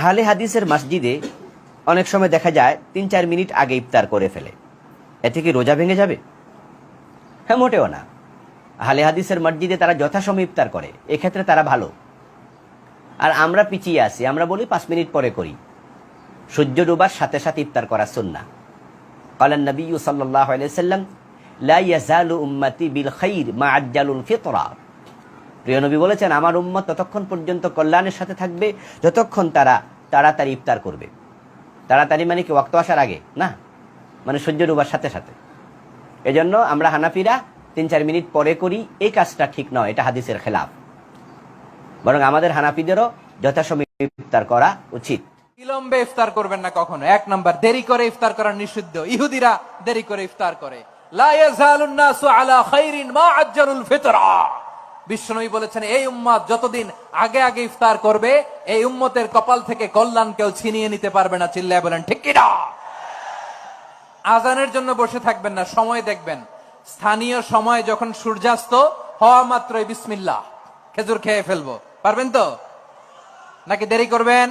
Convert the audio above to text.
আহলে হাদিসের মসজিদে অনেক সময় দেখা যায় ৩-৪ মিনিট আগে ইফতার করে ফেলে, এতে কি রোজা ভেঙে যাবে? হ্যাঁ, মোটেও না। আহলে হাদিসের মসজিদে তারা যথাসময়ে ইফতার করে, এক্ষেত্রে তারা ভালো। আর আমরা পিছিয়ে আছি, আমরা বলি 5 মিনিট পরে করি। সূর্য ডোবার সাথে সাথে ইফতার করা সুন্নাহ। ক্বালান নবী সাল্লাল্লাহু আলাইহি ওয়াসাল্লাম লা ইয়াজালু উম্মতি বিল খাইর মা আজ্জালুল ফিতরা। প্রিয় নবী বলেছেন, আমার উম্মত ততক্ষণ পর্যন্ত কল্যাণের সাথে থাকবে যতক্ষণ তারা তাড়াতাড়ি ইফতার করবে। তাড়াতাড়ি মানে কি ওয়াক্ত আসার আগে না, মানে সূর্য ডোবার সাথে সাথে। এজন্য আমরা হানাফিরা ৩-৪ মিনিট পরে করি, এই কাজটা ঠিক নয়, এটা হাদিসের খেলাফ। বরং আমাদের হানাফিদেরও যথাসময়ে ইফতার করা উচিত। বিলম্বে ইফতার করবেন না কখনো। ১ নাম্বার, দেরি করে ইফতার করা নিষিদ্ধ। ইহুদিরা দেরি করে ইফতার করে। লা ইয়াজালুন নাসু আলা খাইরিন মা আজ্জালুল ফিতরা। বিশ্বনবী বলেছেন, এই উম্মত যতদিন আগে আগে ইফতার করবে, এই উম্মতের কপাল থেকে কল্যাণ কেউ ছিনিয়ে নিতে পারবে না। চিল্লায় বলেন ঠিক কি না? আজানের জন্য বসে থাকবেন না, সময় দেখবেন। স্থানীয় সময় যখন সূর্যাস্ত হওয়া মাত্রই বিসমিল্লাহ, খেজুর খেয়ে ফেলবো। পারবেন তো নাকি দেরি করবেন?